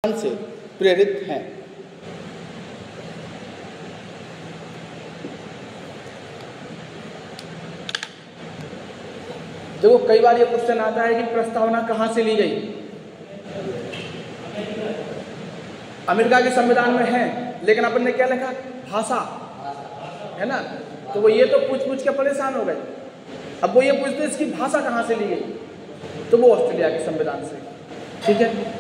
से प्रेरित हैं। देखो कई बार ये क्वेश्चन आता है कि प्रस्तावना कहाँ से ली गई। अमेरिका के संविधान में है, लेकिन अपन ने क्या लिखा, भाषा, है ना। तो वो ये तो पूछ के परेशान हो गए। अब वो ये पूछते इसकी भाषा कहाँ से ली गई, तो वो ऑस्ट्रेलिया के संविधान से। ठीक है।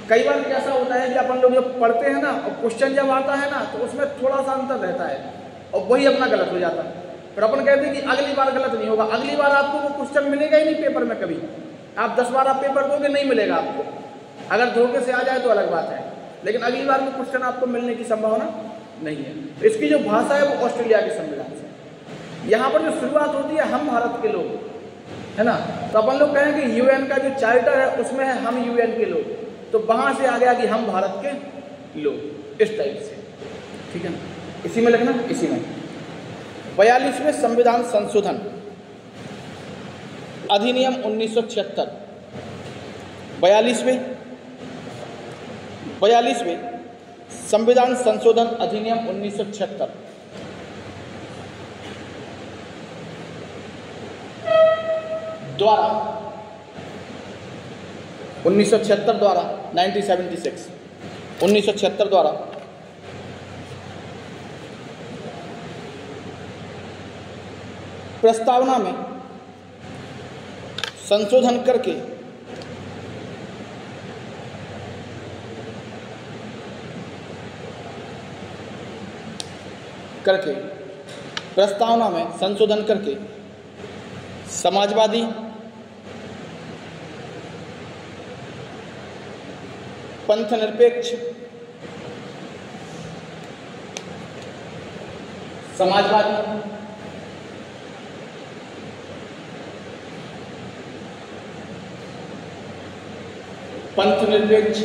कई बार कैसा होता है कि अपन लोग जब पढ़ते हैं ना और क्वेश्चन जब आता है ना तो उसमें थोड़ा सा अंतर रहता है और वही अपना गलत हो जाता है। फिर अपन कहते हैं कि अगली बार गलत नहीं होगा। अगली बार आपको वो क्वेश्चन मिलेगा ही नहीं पेपर में। कभी आप 10 बार आप पेपर दोगे नहीं मिलेगा आपको। अगर धोखे से आ जाए तो अलग बात है, लेकिन अगली बार में क्वेश्चन आपको मिलने की संभावना नहीं है। इसकी जो भाषा है वो ऑस्ट्रेलिया के संविधान से। यहाँ पर जो शुरुआत होती है हम भारत के लोग, है ना। तो अपन लोग कहें कि यूएन का जो चार्टर है उसमें है हम यूएन के लोग, तो वहां से आ गया कि हम भारत के लोग, इस टाइप से। ठीक है ना, इसी में लिखना, इसी में 42वें संविधान संशोधन अधिनियम 1976, 42वें संविधान संशोधन अधिनियम 1976 द्वारा 1976 द्वारा 1976 द्वारा प्रस्तावना में संशोधन करके प्रस्तावना में संशोधन करके समाजवादी, पंथनिरपेक्ष, समाजवादी, पंथनिरपेक्ष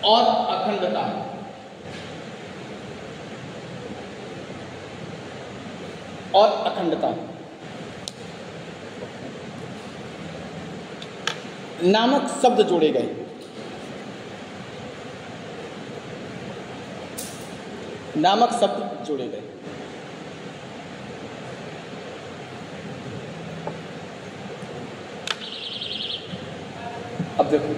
और अखंडता नामक शब्द जोड़े गए। अब देखो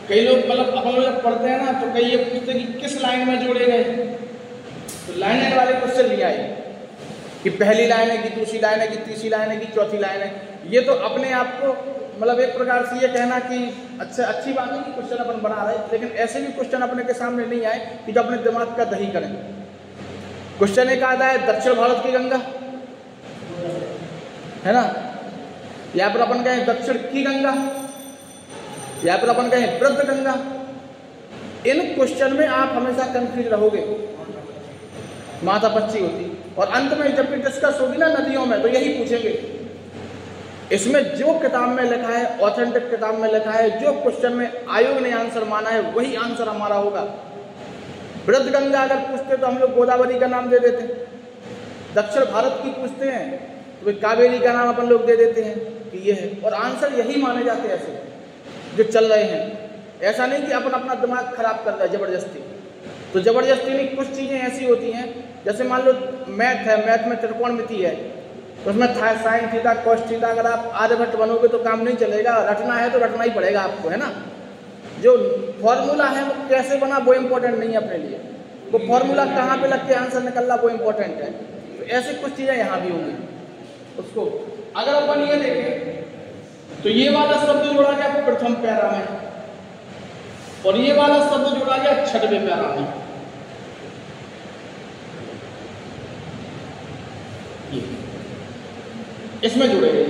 कई लोग मतलब अपन लोग जब पढ़ते हैं ना तो कई ये पूछते हैं कि किस लाइन में जोड़े गए। तो लाइन वाले क्वेश्चन लिया है कि पहली लाइन है कि दूसरी लाइन है कि तीसरी लाइन है कि चौथी लाइन है। ये तो अपने आप को मतलब एक प्रकार से ये कहना कि अच्छी बात है कि क्वेश्चन अपन बना रहे हैं, लेकिन ऐसे भी क्वेश्चन अपने के सामने नहीं आए कि जो अपने दिमाग का दही करें। क्वेश्चन एक आता है दक्षिण भारत की गंगा, है ना। या फिर अपन कहें दक्षिण की गंगा, या फिर अपन कहें वृद्ध गंगा। इन क्वेश्चन में आप हमेशा कंफ्यूज रहोगे, माथा पच्ची होती। और अंत में जब भी डिस्कस होगी ना नदियों में तो यही पूछेंगे। इसमें जो किताब में लिखा है, ऑथेंटिक किताब में लिखा है, जो क्वेश्चन में आयोग ने आंसर माना है वही आंसर हमारा होगा। वृद्ध गंगा अगर पूछते तो हम लोग गोदावरी का नाम दे देते। दक्षिण भारत की पूछते हैं तो कावेरी का नाम अपन लोग दे देते हैं कि ये है, और आंसर यही माने जाते हैं ऐसे जो चल रहे हैं। ऐसा नहीं कि अपन अपना दिमाग खराब कर रहा है जबरदस्ती। तो जबरदस्ती में कुछ चीज़ें ऐसी होती हैं, जैसे मान लो मैथ है, मैथ में त्रिकोणमिति है, तो उसमें साइन थीटा कॉस थीटा अगर आप आर्यभट्ट बनोगे तो काम नहीं चलेगा। रटना है तो रटना ही पड़ेगा आपको, है ना। जो फॉर्मूला है वो कैसे बना वो इम्पोर्टेंट नहीं है अपने लिए, वो फॉर्मूला कहाँ पे लग के आंसर निकल रहा वो इम्पोर्टेंट है। तो ऐसे कुछ चीज़ें यहाँ भी होंगी। उसको अगर अपन ये देखें तो ये वाला शब्द जोड़ा गया प्रथम पैरा में और ये वाला शब्द जोड़ा गया 6वें पैरा में। इसमें जुड़े गए।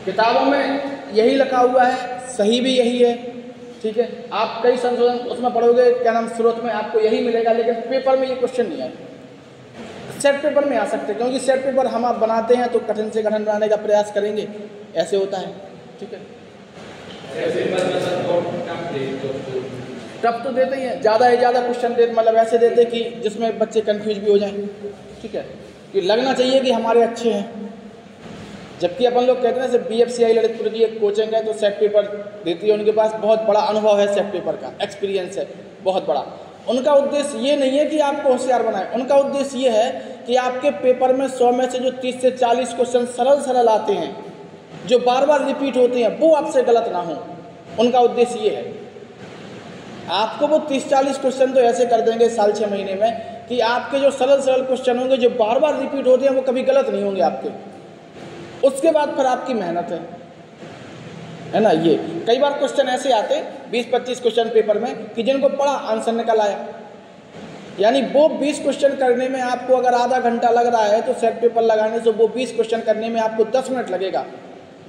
किताबों में यही लिखा हुआ है, सही भी यही है। ठीक है, आप कई संशोधन उसमें पढ़ोगे, क्या नाम, स्रोत में आपको यही मिलेगा, लेकिन पेपर में ये क्वेश्चन नहीं आए। सेट पेपर में आ सकते, क्योंकि सेट पेपर हम आप बनाते हैं तो कठिन से कठिन बनाने का प्रयास करेंगे, ऐसे होता है। ठीक है, टफ तो देते ही हैं, ज़्यादा से ज़्यादा क्वेश्चन देते, मतलब ऐसे देते कि जिसमें बच्चे कंफ्यूज भी हो जाएं। ठीक है, कि लगना चाहिए कि हमारे अच्छे हैं, जबकि अपन लोग कहते हैं जैसे BFCI ललितपुर की एक कोचिंग है तो सेट पेपर देती है, उनके पास बहुत बड़ा अनुभव है, सेट पेपर का एक्सपीरियंस है बहुत बड़ा। उनका उद्देश्य ये नहीं है कि आपको होशियार बनाए, उनका उद्देश्य ये है कि आपके पेपर में 100 में से जो 30 से 40 क्वेश्चन सरल आते हैं, जो बार बार रिपीट होते हैं, वो आपसे गलत ना हो। उनका उद्देश्य ये है। आपको वो 30-40 क्वेश्चन तो ऐसे कर देंगे साल 6 महीने में कि आपके जो सरल क्वेश्चन होंगे, जो बार बार रिपीट होते हैं, वो कभी गलत नहीं होंगे आपके। उसके बाद फिर आपकी मेहनत है ना। ये कई बार क्वेश्चन ऐसे आते 20-25 क्वेश्चन पेपर में कि जिनको पढ़ा आंसर निकल आया, यानी वो 20 क्वेश्चन करने में आपको अगर आधा घंटा लग रहा है तो सेट पेपर लगाने से वो 20 क्वेश्चन करने में आपको 10 मिनट लगेगा।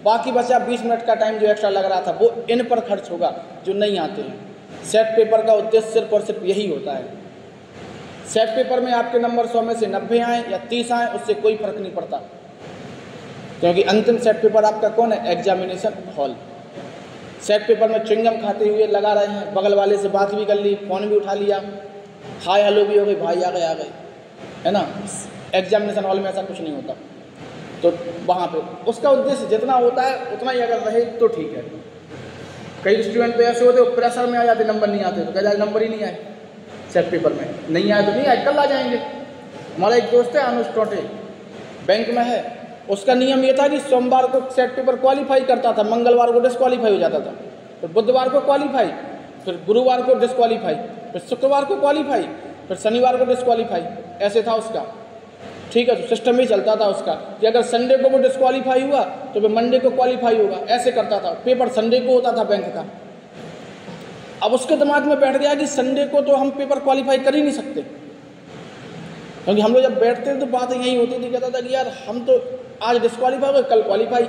बाकी बचा 20 मिनट का टाइम जो एक्स्ट्रा लग रहा था वो इन पर खर्च होगा जो नहीं आते हैं। सेट पेपर का उद्देश्य सिर्फ और सिर्फ यही होता है। सेट पेपर में आपके नंबर 100 में से 90 आए या 30 आए, उससे कोई फर्क नहीं पड़ता, क्योंकि अंतिम सेट पेपर आपका कौन है? Examination hall. सेट पेपर में च्युइंगम खाते हुए लगा रहे हैं, बगल वाले से बात भी कर ली, फ़ोन भी उठा लिया, हाय हेलो भी हो गई, भाई आ गए, है ना। एग्जामिनेशन हॉल में ऐसा कुछ नहीं होता। तो वहाँ पे उसका उद्देश्य जितना होता है उतना ही अगर रहे तो ठीक है। कई स्टूडेंट तो ऐसे होते हैं प्रेशर में आ जाते, नंबर नहीं आते तो कह जाए नंबर ही नहीं आए, सेट पेपर में नहीं आए तो नहीं आए, कल आ जाएंगे। हमारा एक दोस्त है अनुज टोटे, बैंक में है, उसका नियम ये था कि सोमवार को सेट पेपर क्वालिफाई करता था, मंगलवार को डिस्क्वालीफाई हो जाता था, फिर बुधवार को क्वालिफाई, फिर गुरुवार को डिस्क्वालीफाई, फिर शुक्रवार को क्वालिफाई, फिर शनिवार को डिस्क्वालीफाई, ऐसे था उसका। ठीक है, तो सिस्टम ही चलता था उसका कि अगर संडे को वो डिस्क्वालीफाई हुआ तो फिर मंडे को क्वालिफाई होगा, ऐसे करता था। पेपर संडे को होता था बैंक का। अब उसके दिमाग में बैठ गया कि संडे को तो हम पेपर क्वालिफाई कर ही नहीं सकते, क्योंकि हम लोग जब बैठते थे तो बात यही होती थी, कहता था कि यार हम तो आज डिस्क्वालीफाई हो गए, कल क्वालिफाई,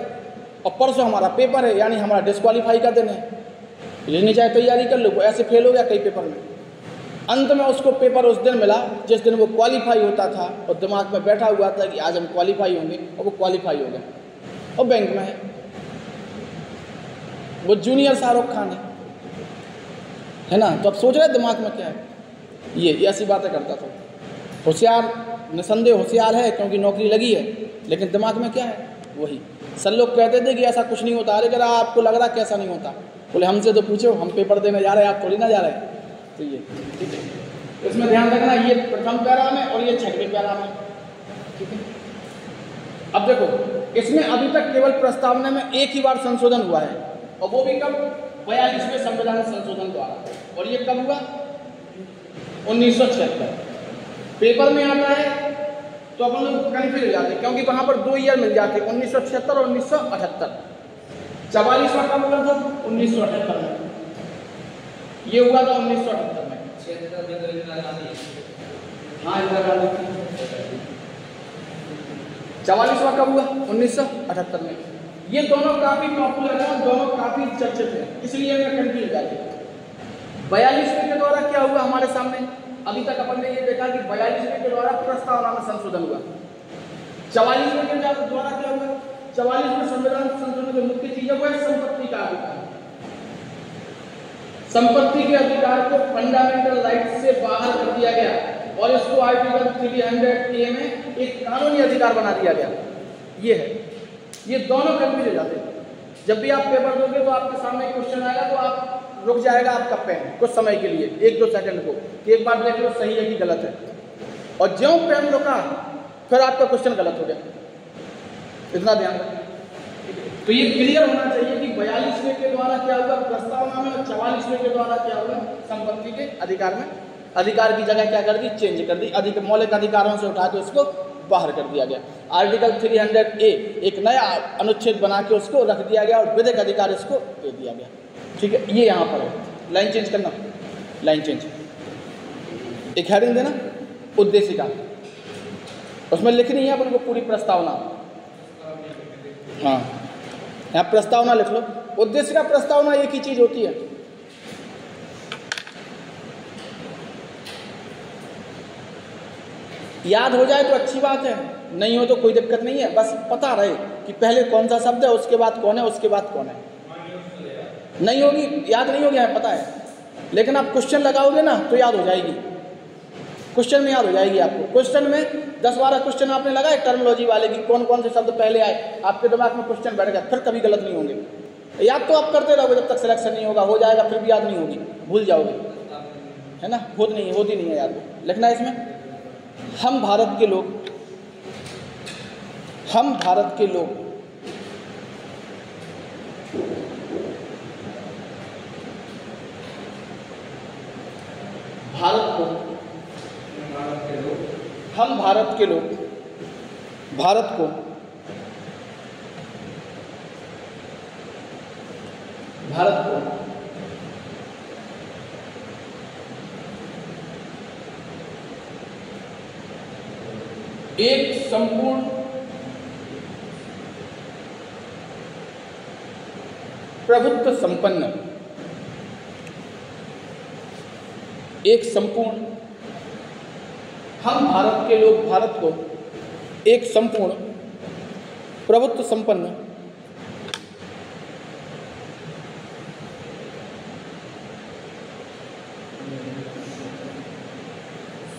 और परसों हमारा पेपर है, यानी हमारा डिस्क्वालीफाई का दिन है, लेनी चाहे तैयारी कर लो। वो ऐसे फेल हो गया कई पेपर में। अंत में उसको पेपर उस दिन मिला जिस दिन वो क्वालिफाई होता था, और दिमाग में बैठा हुआ था कि आज हम क्वालिफाई होंगे, और वो क्वालिफाई हो गया और बैंक में है। वो जूनियर शाहरुख खान है ना। तो अब सोच रहे दिमाग में क्या है, ये ऐसी बातें करता था। होशियार निसंदेह होशियार है क्योंकि नौकरी लगी है, लेकिन दिमाग में क्या है वही। सब लोग कहते थे कि ऐसा कुछ नहीं होता, अरे करा आपको लग रहा कैसा नहीं होता, बोले हमसे तो पूछो, हम पेपर देने जा रहे हैं, आप थोड़ी ना जा रहे हैं। तो ये ठीक है, इसमें ध्यान रखना, ये प्रथम पैरा में और ये छठवें पैरा में, ठीक है। अब देखो, इसमें अभी तक केवल प्रस्तावना में एक ही बार संशोधन हुआ है, और वो भी कब? 42वें संविधान संशोधन द्वारा। और ये कब हुआ? 1976। पेपर में आता है तो अपन लोग कन्फ्यूज हो जाते हैं, क्योंकि वहां पर 2 ईयर मिल जाते हैं, 1976 और 1978। 44वां कब हुआ था? 1978 में। ये हुआ था 1978 में। हाँ, इंदिरा गांधी। 44वां कब हुआ? 1978 में। ये दोनों काफी पॉपुलर हैं, दोनों काफी चर्चित हैं, इसलिए मैं कंफ्यूज जाती हूँ। 42वें के द्वारा क्या हुआ हमारे सामने? अभी तक अपन ने ये देखा कि 42वें के द्वारा प्रस्तावना में संशोधन हुआ। 44वें के द्वारा क्या हुआ? 44वें संविधान संशोधन की मुख्य चीज है वो है संपत्ति का अधिकार। संपत्ति के अधिकार को फंडामेंटल राइट से बाहर कर दिया गया और इसको आर्टिकल 300A में एक कानूनी अधिकार बना दिया गया। ये है, ये दोनों कंफ्यूज हो जाते हैं। जब भी आप पेपर दोगे तो आपके सामने क्वेश्चन आएगा तो आप रुक जाएगा आपका पेन कुछ समय के लिए, 1-2 सेकंड को, कि एक बार देख लो सही है कि गलत है, और ज्यों पेन रुका फिर आपका क्वेश्चन गलत हो गया। इतना ध्यान रखें। तो ये क्लियर होना चाहिए कि 42वें के द्वारा क्या हुआ प्रस्तावना में, और 44वें के द्वारा क्या हुआ संपत्ति के अधिकार में। अधिकार की जगह क्या कर दी? चेंज कर दी। अधिक मौलिक अधिकारों से उठा के उसको बाहर कर दिया गया। आर्टिकल 300A एक नया अनुच्छेद बना के उसको रख दिया गया और विधिक अधिकार इसको दे दिया गया। ठीक है, ये यहाँ पर है। लाइन चेंज करना, लाइन चेंज, एक हेडिंग देना, उद्देशिका, उसमें लिखनी है अपन को पूरी प्रस्तावना। हाँ, यहाँ प्रस्तावना लिख लो। उद्देशिका प्रस्तावना एक ही चीज होती है। याद हो जाए तो अच्छी बात है, नहीं हो तो कोई दिक्कत नहीं है, बस पता रहे कि पहले कौन सा शब्द है, उसके बाद कौन है, उसके बाद कौन है। नहीं होगी, याद नहीं होगी, पता है, लेकिन आप क्वेश्चन लगाओगे ना तो याद हो जाएगी। क्वेश्चन में याद हो जाएगी आपको। क्वेश्चन में 10-12 क्वेश्चन आपने लगाए टर्मिनोलॉजी वाले की, कौन कौन से शब्द पहले आए, आपके दिमाग में क्वेश्चन बैठ गया, फिर कभी गलत नहीं होंगे। याद तो आप करते रहोगे जब तक सिलेक्शन नहीं होगा, हो जाएगा फिर भी याद नहीं होगी, भूल जाओगे, है ना, होती नहीं है याद। लिखना है इसमें, हम भारत के लोग, हम भारत के लोग भारत को, हम भारत के लोग भारत को एक संपूर्ण प्रभुत्व संपन्न, एक संपूर्ण, हम भारत के लोग भारत को एक संपूर्ण प्रभुत्व संपन्न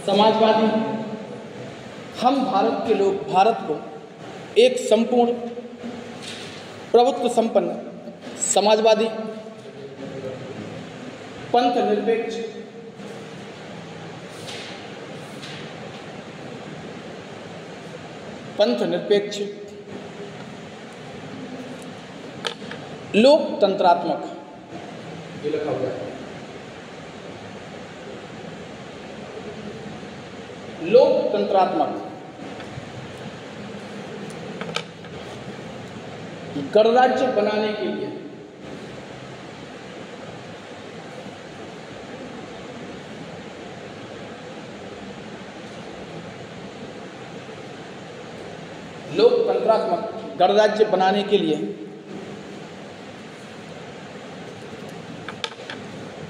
समाजवादी, हम भारत के लोग भारत को एक संपूर्ण प्रभुत्व संपन्न समाजवादी, पंथ निरपेक्ष, लोकतंत्रात्मक, ये लिखा हुआ है, लोकतंत्रात्मक गणराज्य बनाने के लिए लोकतंत्रात्मक गणराज्य बनाने के लिए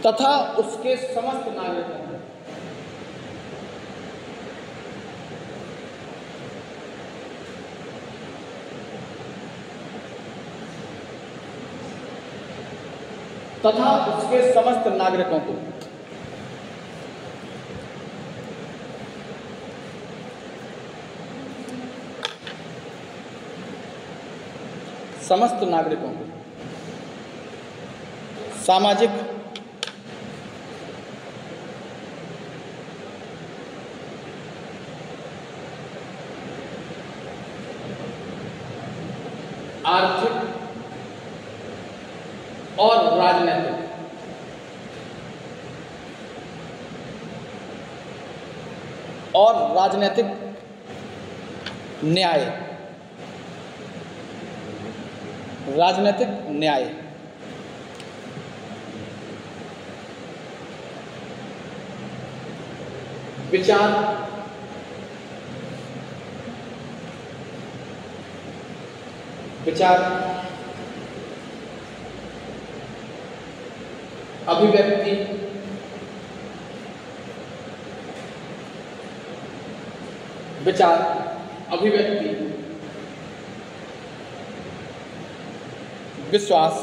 तथा उसके समस्त नागरिकों को समस्त नागरिकों को सामाजिक, आर्थिक और राजनीतिक न्याय, राजनीतिक न्याय, विचार, अभिव्यक्ति, विश्वास,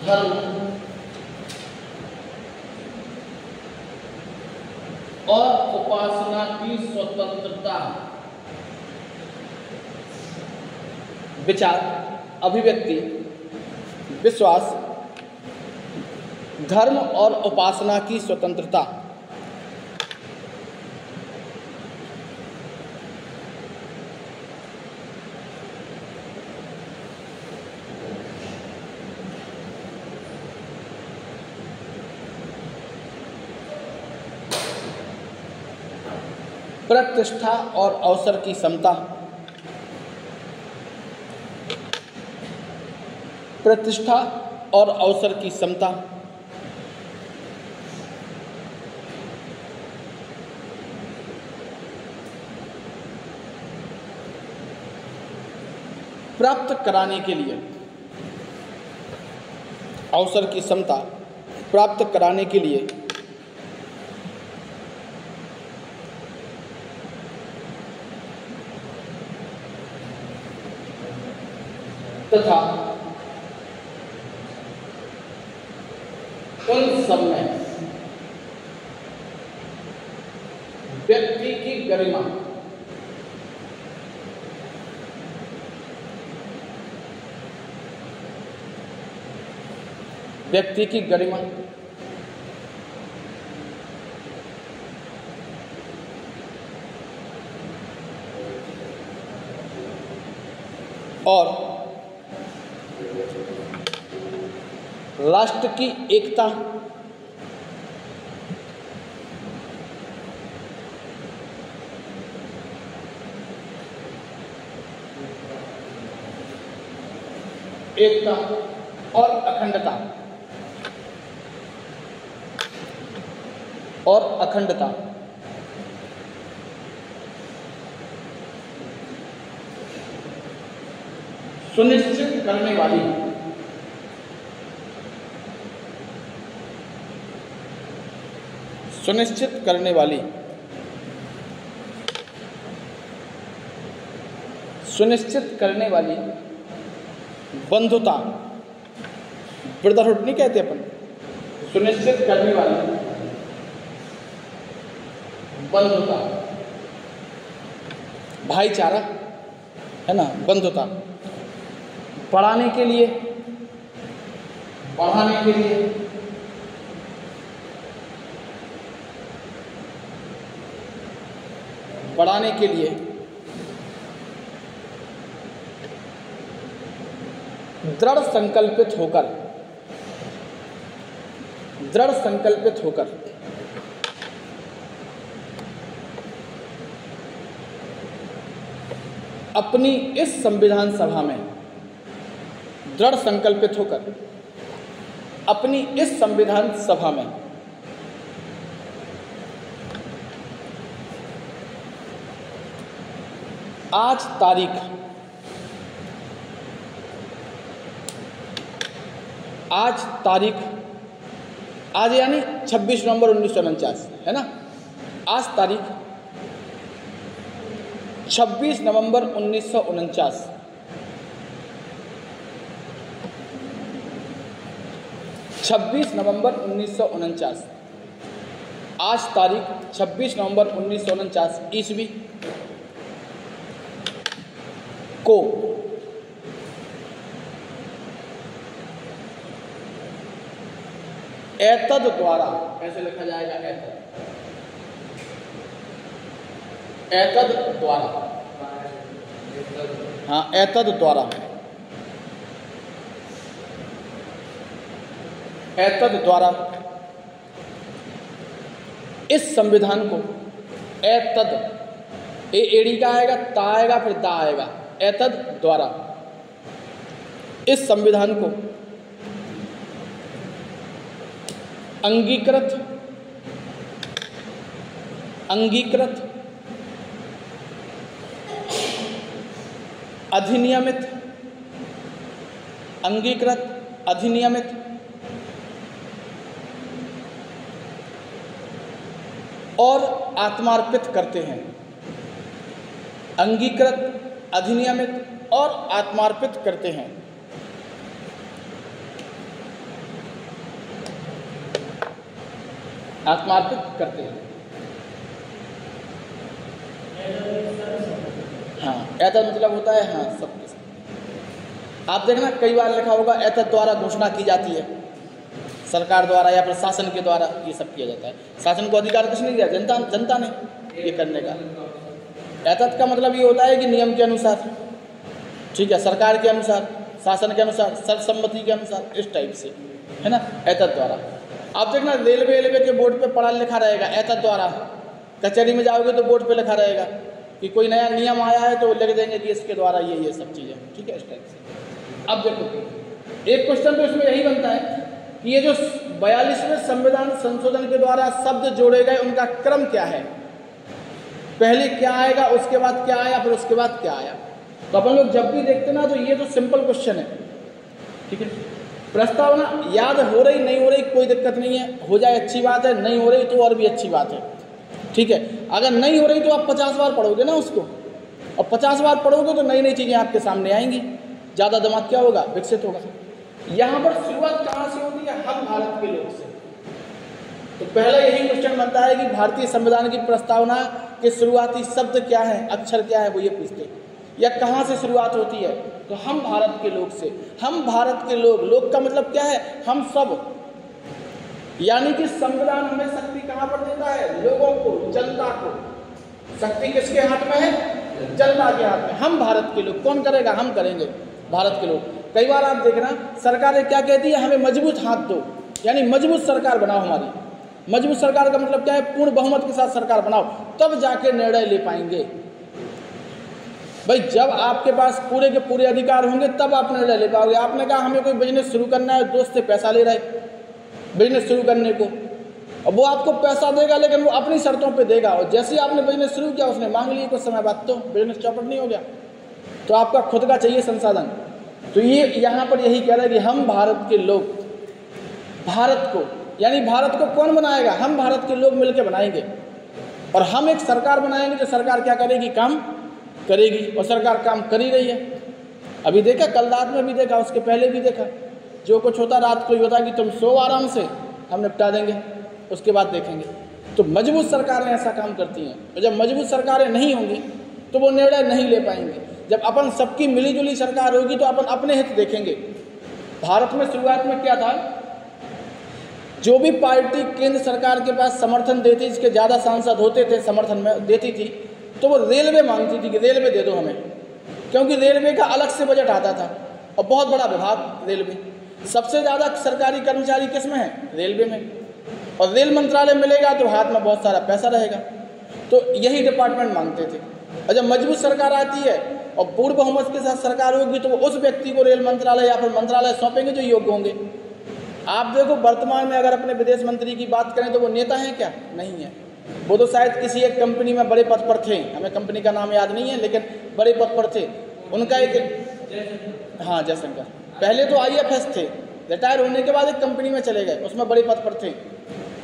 धर्म और उपासना की स्वतंत्रता, विचार, अभिव्यक्ति, विश्वास, धर्म और उपासना की स्वतंत्रता, प्रतिष्ठा और अवसर की समता, प्रतिष्ठा और अवसर की समता, प्राप्त कराने के लिए, अवसर की समता प्राप्त कराने के लिए तथा सब में व्यक्ति की गरिमा व्यक्ति की गरिमा और राष्ट्र की एकता और अखंडता सुनिश्चित करने वाली बंधुता, ब्रदरहुड नहीं कहते अपन, सुनिश्चित करने वाली बंधुता, भाईचारा है ना, बंधुता, बढ़ाने के लिए दृढ़ संकल्पित होकर अपनी इस संविधान सभा में आज यानी 26 नवंबर 1949 है ना। आज तारीख 26 नवंबर 1949 आज तारीख 26 नवंबर 1949 ईस्वी को एतद द्वारा, कैसे लिखा जाएगा, एतद द्वारा, हाँ एतद द्वारा इस संविधान को, एतद एड़ी का आएगा, ता आएगा, फिर दा आएगा, एतद द्वारा इस संविधान को अंगीकृत अधिनियमित और आत्मार्पित करते हैं। अंगीकृत, अधिनियमित और आत्मार्पित करते हैं। हाँ, एतद मतलब होता है हाँ सबके साथ। आप देखना कई बार लिखा होगा एतद द्वारा घोषणा की जाती है, सरकार द्वारा या फिर शासन के द्वारा ये सब किया जाता है। शासन को अधिकार किसने दिया? जनता ने ये करने का। एतद का मतलब ये होता है कि नियम के अनुसार, ठीक है, सरकार के अनुसार, शासन के अनुसार, सर्वसम्मति के अनुसार, इस टाइप से, है ना, एतद द्वारा। आप देखना रेलवे के बोर्ड पे पढ़ा लिखा रहेगा एतद द्वारा। कचहरी में जाओगे तो बोर्ड पे लिखा रहेगा कि कोई नया नियम आया है तो लिख देंगे कि इसके द्वारा ये सब चीज़ें, ठीक है, इस टाइप से। अब देखो एक क्वेश्चन तो इसमें यही बनता है कि ये जो 42वें संविधान संशोधन के द्वारा शब्द जोड़े गए उनका क्रम क्या है, पहले क्या आएगा, उसके बाद क्या आया, फिर उसके बाद क्या आया। तो अपन लोग जब भी देखते ना तो ये तो सिंपल क्वेश्चन है, ठीक है। प्रस्तावना याद हो रही नहीं हो रही कोई दिक्कत नहीं है, हो जाए अच्छी बात है, नहीं हो रही तो और भी अच्छी बात है, ठीक है। अगर नहीं हो रही तो आप 50 बार पढ़ोगे ना उसको, और 50 बार पढ़ोगे तो नई नई चीज़ें आपके सामने आएंगी, ज़्यादा दिमाग क्या होगा, विकसित होगा। यहाँ पर शुरुआत कहाँ से होती है? हम भारत के लोग से। तो पहला यही क्वेश्चन बनता है कि भारतीय संविधान की प्रस्तावना के शुरुआती शब्द क्या है, अक्षर क्या है, वो ये पूछते हैं, या कहाँ से शुरुआत होती है। तो हम भारत के लोग से, हम भारत के लोग, लोग का मतलब क्या है, हम सब, यानी कि संविधान हमें शक्ति कहाँ पर देता है, लोगों को, जनता को। शक्ति किसके हाथ में है, जनता के हाथ में। हम भारत के लोग, कौन करेगा, हम करेंगे, भारत के लोग। कई बार आप देखना सरकारें क्या कहती है, हमें मजबूत हाथ दो, यानी मजबूत सरकार बनाओ हमारी। मजबूत सरकार का मतलब क्या है, पूर्ण बहुमत के साथ सरकार बनाओ, तब जाके निर्णय ले पाएंगे। भाई जब आपके पास पूरे के पूरे अधिकार होंगे तब आप निर्णय ले पाओगे। आपने कहा हमें कोई बिजनेस शुरू करना है, दोस्त से पैसा ले रहा है बिजनेस शुरू करने को, अब वो आपको पैसा देगा लेकिन वो अपनी शर्तों पे देगा, और जैसे ही आपने बिजनेस शुरू किया उसने मांग लिया कुछ समय बाद, तो बिजनेस चौपट नहीं हो गया। तो आपका खुद का चाहिए संसाधन। तो ये यहाँ पर यही कह रहा है कि हम भारत के लोग, भारत को, यानी भारत को कौन बनाएगा, हम भारत के लोग मिलकर बनाएंगे। और हम एक सरकार बनाएंगे जो सरकार क्या करेगी, काम करेगी, और सरकार काम कर ही रही है। अभी देखा, कल रात में भी देखा, उसके पहले भी देखा, जो कुछ होता रात को ही होता कि तुम सो आराम से, हम निपटा देंगे, उसके बाद देखेंगे। तो मजबूत सरकारें ऐसा काम करती हैं, और जब मजबूत सरकारें नहीं होंगी तो वो निर्णय नहीं ले पाएंगे। जब अपन सबकी मिलीजुली सरकार होगी तो अपन अपने हित देखेंगे। भारत में शुरुआत में क्या था, जो भी पार्टी केंद्र सरकार के पास समर्थन देती, जिसके ज़्यादा सांसद होते थे समर्थन में देती थी, तो वो रेलवे मांगती थी कि रेलवे दे दो हमें, क्योंकि रेलवे का अलग से बजट आता था और बहुत बड़ा विभाग रेलवे। सबसे ज़्यादा सरकारी कर्मचारी किस में है, रेलवे में, और रेल मंत्रालय मिलेगा तो हाथ में बहुत सारा पैसा रहेगा। तो यही डिपार्टमेंट मांगते थे। और जब मजबूत सरकार आती है और पूर्ण बहुमत के साथ सरकार होगी तो वो उस व्यक्ति को रेल मंत्रालय या फिर मंत्रालय सौंपेंगे जो योग्य होंगे। आप देखो वर्तमान में अगर अपने विदेश मंत्री की बात करें तो वो नेता हैं क्या, नहीं है। वो तो शायद किसी एक कंपनी में बड़े पद पर थे, हमें कंपनी का नाम याद नहीं है, लेकिन बड़े पद पर थे। उनका एक, हाँ जयशंकर, पहले तो IFS थे, रिटायर होने के बाद एक कंपनी में चले गए, उसमें बड़े पद पर थे।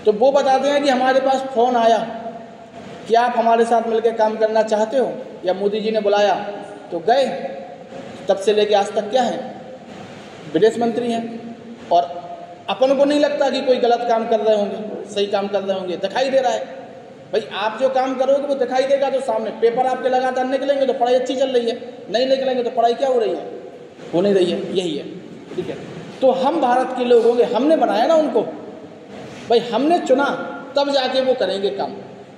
तो वो बताते हैं कि हमारे पास फ़ोन आया कि आप हमारे साथ मिलकर काम करना चाहते हो, या मोदी जी ने बुलाया तो गए। तब से लेके आज तक क्या है, विदेश मंत्री हैं। और अपन को नहीं लगता कि कोई गलत काम कर रहे होंगे, सही काम कर रहे होंगे, दिखाई दे रहा है। भाई आप जो काम करोगे वो दिखाई देगा, तो सामने पेपर आपके लगातार निकलेंगे तो पढ़ाई अच्छी चल रही है, नहीं निकलेंगे तो पढ़ाई क्या हो रही है, हो नहीं रही है। यही है, ठीक है। तो हम भारत के लोग होंगे, हमने बनाया ना उनको, भाई हमने चुना, तब जाके वो करेंगे काम।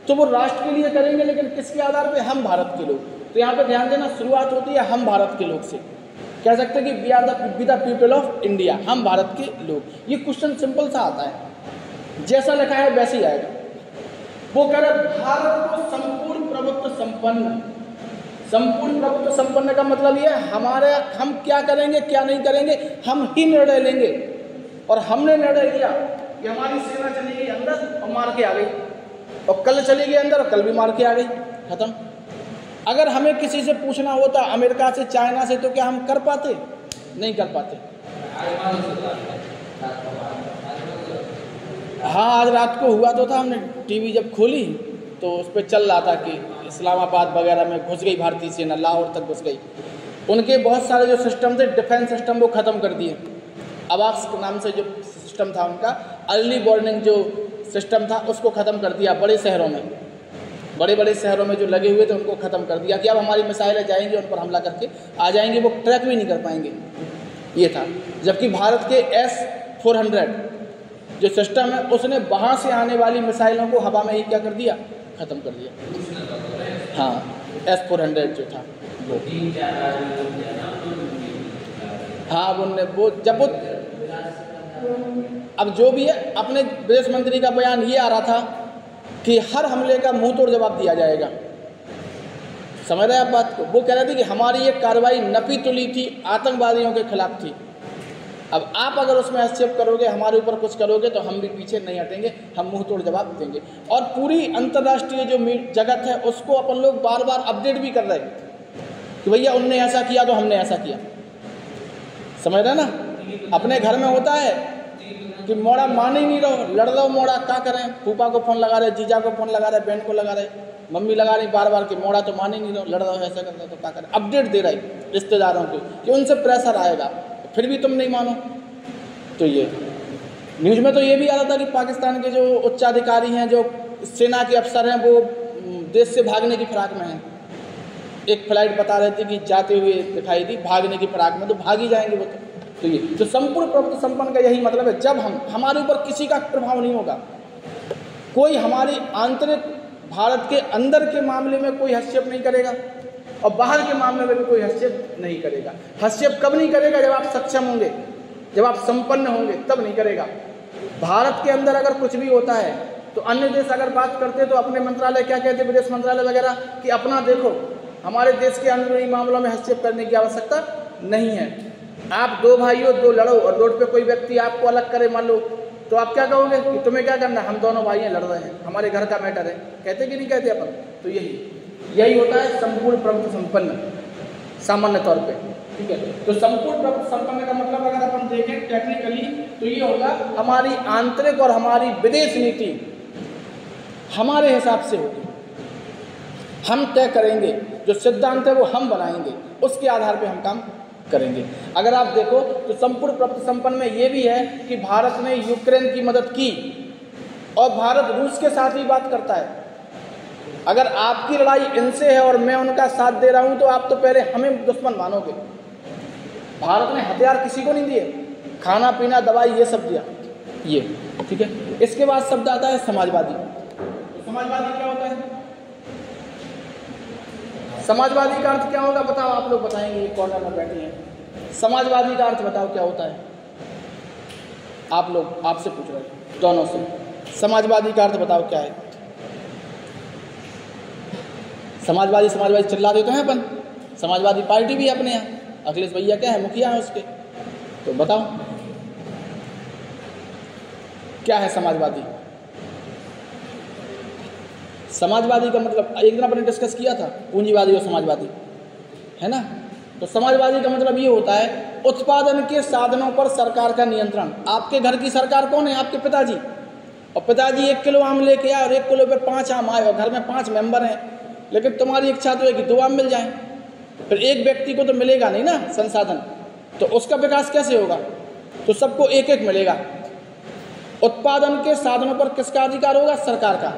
तो वो राष्ट्र के लिए करेंगे, लेकिन किसके आधार पे, हम भारत के लोग। तो यहाँ पे ध्यान देना, शुरुआत होती है हम भारत के लोग से। कह सकते हैं कि we are the people of India, हम भारत के लोग। ये क्वेश्चन सिंपल सा आता है, जैसा लिखा है वैसे ही आएगा। वो कह रहे भारत को संपूर्ण प्रभुत्व संपन्न। संपूर्ण प्रभुत्व संपन्न का मतलब ये हमारे, हम क्या करेंगे क्या नहीं करेंगे हम ही निर्णय लेंगे। और हमने निर्णय लिया कि हमारी सेना चली गई अंदर और मार के आ गई, और कल चली गई अंदर और कल भी मार के आ गई, खत्म। अगर हमें किसी से पूछना होता, अमेरिका से, चाइना से, तो क्या हम कर पाते, नहीं कर पाते। हाँ आज रात को हुआ तो था, हमने टीवी जब खोली तो उस पर चल रहा था कि इस्लामाबाद वगैरह में घुस गई भारतीय सेना, लाहौर तक घुस गई। उनके बहुत सारे जो सिस्टम थे, डिफेंस सिस्टम, वो ख़त्म कर दिए। आवास के नाम से जो सिस्टम था उनका, अर्ली वार्निंग जो सिस्टम था, उसको ख़त्म कर दिया। बड़े शहरों में, बड़े बड़े शहरों में जो लगे हुए थे उनको ख़त्म कर दिया कि अब हमारी मिसाइलें जाएंगी, उन पर हमला करके आ जाएंगे, वो ट्रैक भी नहीं कर पाएंगे, ये था। जबकि भारत के S-400 जो सिस्टम है, उसने वहाँ से आने वाली मिसाइलों को हवा में ही क्या कर दिया, ख़त्म कर दिया। हाँ S-400 जो था वो, हाँ वो जब वो, अब जो भी है, अपने विदेश मंत्री का बयान ये आ रहा था कि हर हमले का मुंह तोड़ जवाब दिया जाएगा। समझ रहे हैं आप बात को। वो कह रहे थे कि हमारी ये कार्रवाई नपी तुली थी, आतंकवादियों के खिलाफ थी। अब आप अगर उसमें हस्तक्षेप करोगे, हमारे ऊपर कुछ करोगे, तो हम भी पीछे नहीं हटेंगे, हम मुंह तोड़ जवाब देंगे। और पूरी अंतर्राष्ट्रीय जो जगत है उसको अपन लोग बार बार अपडेट भी कर रहे हैं कि भैया उनने ऐसा किया तो हमने ऐसा किया। समझ रहे ना, अपने घर में होता है कि मोड़ा मान ही नहीं रहो, लड़ रहो मोड़ा, क्या करें, फूफा को फ़ोन लगा रहे, जीजा को फ़ोन लगा रहे, बहन को लगा रहे, मम्मी लगा रही बार बार कि मोड़ा तो मान ही नहीं रहो, लड़ रहा हो, ऐसा कर रहे, तो क्या करें। अपडेट दे रहे रिश्तेदारों को कि उनसे प्रेशर आएगा, फिर भी तुम नहीं मानो। तो ये न्यूज़ में तो ये भी आ रहा था कि पाकिस्तान के जो उच्चाधिकारी हैं, जो सेना के अफसर हैं, वो देश से भागने की फिराक में हैं। एक फ्लाइट बता रहे थे कि जाते हुए दिखाई दी, भागने की फिराक में, तो भाग ही जाएंगे वो तो ये तो संपूर्ण प्रभुत्व संपन्न का यही मतलब है। जब हमारे ऊपर किसी का प्रभाव नहीं होगा, कोई हमारी आंतरिक भारत के अंदर के मामले में कोई हस्तक्षेप नहीं करेगा और बाहर के मामले में भी कोई हस्तक्षेप नहीं करेगा। हस्तक्षेप कब नहीं करेगा? जब आप सक्षम होंगे, जब आप संपन्न होंगे, तब नहीं करेगा। भारत के अंदर अगर कुछ भी होता है तो अन्य देश अगर बात करते तो अपने मंत्रालय क्या कहते, विदेश मंत्रालय वगैरह, कि अपना देखो, हमारे देश के अंदरूनी मामलों में हस्तक्षेप करने की आवश्यकता नहीं है। आप दो भाइयों दो लड़ो और रोड पे कोई व्यक्ति आपको अलग करे मान लो, तो आप क्या कहोगे कि तुम्हें क्या करना, हम दोनों भाई हैं, लड़ रहे हैं, हमारे घर का मैटर है, कहते कि नहीं कहते अपन? तो यही होता है संपूर्ण प्रभुत्व संपन्न सामान्य तौर पे, ठीक है। तो संपूर्ण प्रभुत्व संपन्न का मतलब अगर अपन देखें टेक्निकली तो ये होगा हमारी आंतरिक और हमारी विदेश नीति हमारे हिसाब से होगी, हम तय करेंगे, जो सिद्धांत है वो हम बनाएंगे, उसके आधार पे हम काम करेंगे। अगर आप देखो तो संपूर्ण प्रभुत्व संपन्न में ये भी है कि भारत ने यूक्रेन की मदद की और भारत रूस के साथ भी बात करता है। अगर आपकी लड़ाई इनसे है और मैं उनका साथ दे रहा हूं तो आप तो पहले हमें दुश्मन मानोगे। भारत ने हथियार किसी को नहीं दिए, खाना पीना दवाई ये सब दिया, ये ठीक है। इसके बाद शब्द आता है समाजवादी। तो समाजवादी क्या होता है? समाजवादी का अर्थ क्या होगा बताओ, आप लोग बताएंगे, ये कॉर्नर में बैठे हैं। समाजवादी का अर्थ बताओ क्या होता है? आप लोग, आपसे पूछ रहे हैं दोनों से, समाजवादी का अर्थ बताओ क्या है? समाजवादी चिल्ला देते हैं अपन, समाजवादी पार्टी भी है अपने यहाँ, अखिलेश भैया क्या है, मुखिया है उसके, तो बताओ क्या है समाजवादी? समाजवादी का मतलब एक दिन अपने डिस्कस किया था, पूंजीवादी और समाजवादी, है ना। तो समाजवादी का मतलब ये होता है उत्पादन के साधनों पर सरकार का नियंत्रण। आपके घर की सरकार कौन है? आपके पिताजी। और पिताजी 1 किलो आम लेके आए और 1 किलो पे 5 आम आए और घर में 5 मेंबर हैं, लेकिन तुम्हारी इच्छा तो है कि 2 आम मिल जाएं, फिर एक व्यक्ति को तो मिलेगा नहीं ना संसाधन, तो उसका विकास कैसे होगा? तो सबको एक एक मिलेगा। उत्पादन के साधनों पर किसका अधिकार होगा? सरकार का।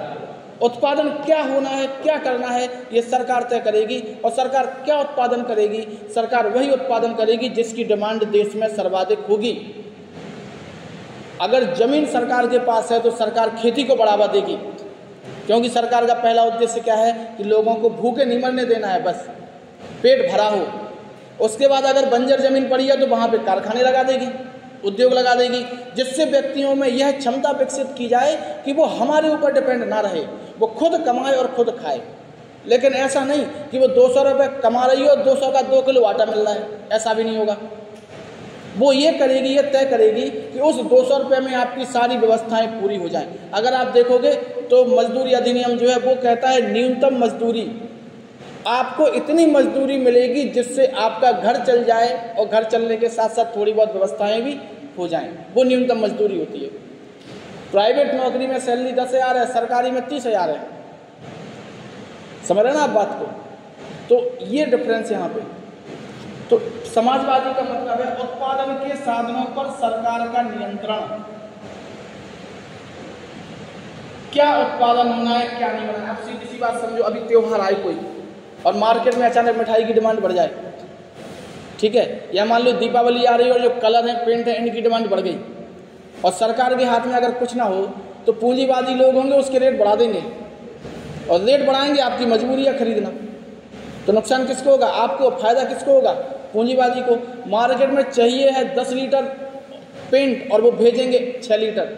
उत्पादन क्या होना है, क्या करना है, ये सरकार तय करेगी। और सरकार क्या उत्पादन करेगी? सरकार वही उत्पादन करेगी जिसकी डिमांड देश में सर्वाधिक होगी। अगर जमीन सरकार के पास है तो सरकार खेती को बढ़ावा देगी, क्योंकि सरकार का पहला उद्देश्य क्या है कि लोगों को भूखे नहीं मरने देना है, बस पेट भरा हो। उसके बाद अगर बंजर जमीन पड़ी है तो वहाँ पे कारखाने लगा देगी, उद्योग लगा देगी, जिससे व्यक्तियों में यह क्षमता विकसित की जाए कि वो हमारे ऊपर डिपेंड ना रहे, वो खुद कमाए और खुद खाए। लेकिन ऐसा नहीं कि वो 200 रुपये कमा रही हो, 200 का 2 किलो आटा मिल रहा है, ऐसा भी नहीं होगा। वो ये करेगी, ये तय करेगी कि उस 200 रुपये में आपकी सारी व्यवस्थाएं पूरी हो जाएं। अगर आप देखोगे तो मजदूरी अधिनियम जो है वो कहता है न्यूनतम मजदूरी, आपको इतनी मजदूरी मिलेगी जिससे आपका घर चल जाए और घर चलने के साथ साथ थोड़ी बहुत व्यवस्थाएं भी हो जाएं, वो न्यूनतम मजदूरी होती है। प्राइवेट नौकरी में सैलरी 10,000 है, सरकारी में 30,000 है, समझ रहे ना आप बात को? तो ये डिफरेंस यहाँ पे। तो समाजवादी का मतलब है उत्पादन के साधनों पर सरकार का नियंत्रण। क्या उत्पादन होना है, क्या नहीं होना है। आप सीधी सी बात समझो, अभी त्योहार आए कोई और मार्केट में अचानक मिठाई की डिमांड बढ़ जाए, ठीक है, या मान लो दीपावली आ रही है और जो कलर है, पेंट है, इनकी डिमांड बढ़ गई और सरकार के हाथ में अगर कुछ ना हो तो पूंजीवादी लोग होंगे उसके रेट बढ़ा देंगे, और रेट बढ़ाएंगे, आपकी मजबूरी है खरीदना, तो नुकसान किसको होगा? आपको। फायदा किसको होगा? पूंजीवादी को। मार्केट में चाहिए है 10 लीटर पेंट और वो भेजेंगे 6 लीटर।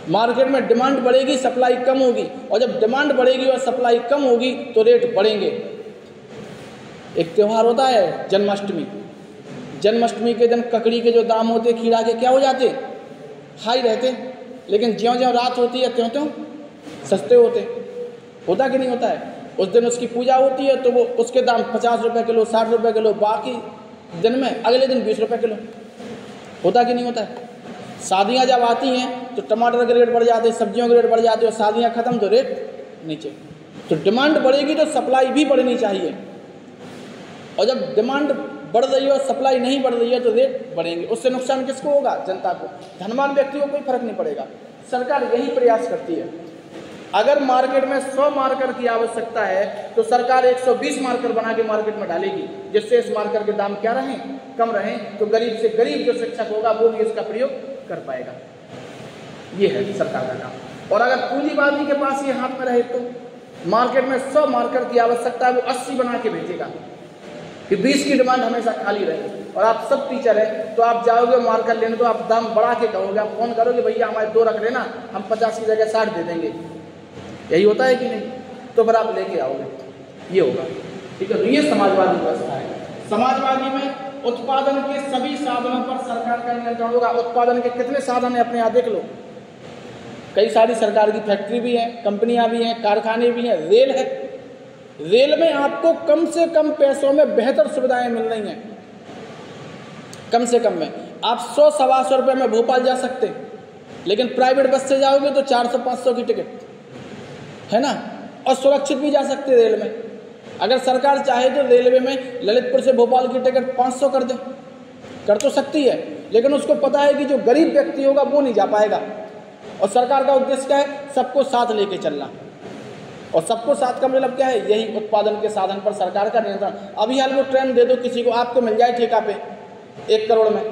मार्केट में डिमांड बढ़ेगी, सप्लाई कम होगी, और जब डिमांड बढ़ेगी और सप्लाई कम होगी तो रेट बढ़ेंगे। एक त्यौहार होता है जन्माष्टमी, जन्माष्टमी के दिन ककड़ी के जो दाम होते, खीरा के, क्या हो जाते? हाई रहते, लेकिन ज्यों-ज्यों रात होती है त्यों-त्यों सस्ते होते। होता कि नहीं होता है? उस दिन उसकी पूजा होती है तो वो उसके दाम 50 रुपये किलो, 60 रुपये किलो, बाकी दिन में अगले दिन 20 रुपये किलो। होता कि नहीं होता है? शादियाँ जब आती हैं तो टमाटर के रेट बढ़ जाते, सब्जियों के रेट बढ़ जाते, और शादियाँ ख़त्म तो रेट नीचे। तो डिमांड बढ़ेगी तो सप्लाई भी बढ़नी चाहिए, और जब डिमांड बढ़ रही है और सप्लाई नहीं बढ़ रही है तो रेट बढ़ेंगे। उससे नुकसान किसको होगा? जनता को। धनवान व्यक्ति को कोई फर्क नहीं पड़ेगा। सरकार यही प्रयास करती है। अगर मार्केट में 100 मार्कर की आवश्यकता है तो सरकार 120 मार्कर बना के मार्केट में डालेगी, जिससे इस मार्कर के दाम क्या रहें? कम रहें, तो गरीब से गरीब जो शिक्षक होगा वो भी इसका प्रयोग कर पाएगा। ये है सरकार का काम। और अगर पूंजीवादी के पास ये हाथ में रहे तो मार्केट में 100 मार्कर की आवश्यकता है, वो 80 बना के भेजेगा कि 20 की डिमांड हमेशा खाली रहे। और आप सब टीचर हैं तो आप जाओगे मार्कर लेने तो आप दाम बढ़ा के कहोगे, आप फोन करोगे भैया हमारे 2 रख लेना, हम 50 की जगह 60 दे देंगे। यही होता है कि नहीं? तो फिर आप लेके आओगे, ये होगा। ठीक है, तो ये समाजवादी व्यवस्था है। समाजवादी में उत्पादन के सभी साधनों पर सरकार का नियंत्रण होगा। उत्पादन के कितने साधन है अपने यहाँ देख लो। कई सारी सरकार की फैक्ट्री भी हैं, कंपनियां भी हैं, कारखाने भी हैं, रेल है। रेल में आपको कम से कम पैसों में बेहतर सुविधाएं मिल रही हैं। कम से कम में आप 100-125 रुपये में भोपाल जा सकते, लेकिन प्राइवेट बस से जाओगे तो 400-500 की टिकट है ना। और सुरक्षित भी जा सकते रेल में। अगर सरकार चाहे तो रेलवे में ललितपुर से भोपाल की टिकट 500 कर दे, कर तो सकती है, लेकिन उसको पता है कि जो गरीब व्यक्ति होगा वो नहीं जा पाएगा। और सरकार का उद्देश्य क्या है? सबको साथ लेके चलना। और सबको साथ का मतलब क्या है? यही उत्पादन के साधन पर सरकार का नियंत्रण। अभी हाल वो ट्रेन दे दो किसी को, आपको मिल जाए ठेका पे 1 करोड़ में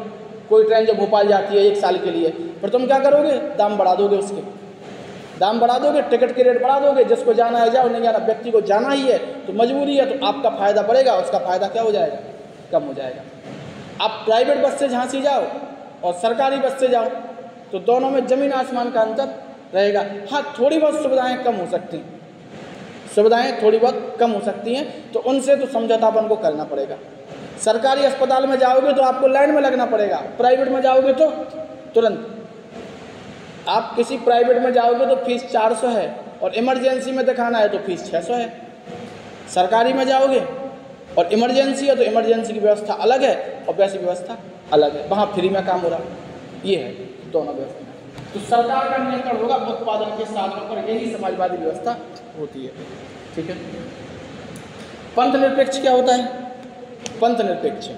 कोई ट्रेन जो भोपाल जाती है 1 साल के लिए, फिर तुम क्या करोगे? दाम बढ़ा दोगे, उसके दाम बढ़ा दोगे, टिकट के रेट बढ़ा दोगे। जिसको जाना है जाओ, नहीं जाना व्यक्ति को जाना ही है तो मजबूरी है, तो आपका फायदा बढ़ेगा, उसका फायदा क्या हो जाएगा? कम हो जाएगा। आप प्राइवेट बस से झांसी जाओ और सरकारी बस से जाओ तो दोनों में जमीन आसमान का अंतर रहेगा। हाँ, थोड़ी बहुत सुविधाएं कम हो सकती हैं, सुविधाएं थोड़ी बहुत कम हो सकती हैं, तो उनसे तो समझौता अपन को करना पड़ेगा। सरकारी अस्पताल में जाओगे तो आपको लाइन में लगना पड़ेगा, प्राइवेट में जाओगे तो तुरंत। आप किसी प्राइवेट में जाओगे तो फीस 400 है और इमरजेंसी में दिखाना है तो फीस 600 है। सरकारी में जाओगे और इमरजेंसी है तो इमरजेंसी की व्यवस्था अलग है और वैसी व्यवस्था अलग है, वहाँ फ्री में काम हो रहा। ये है दोनों व्यवस्था। तो सरकार का नियंत्रण होगा उत्पादन के साधनों पर, यही समाजवादी व्यवस्था होती है। ठीक है। पंथ निरपेक्ष क्या होता है? पंथ निरपेक्ष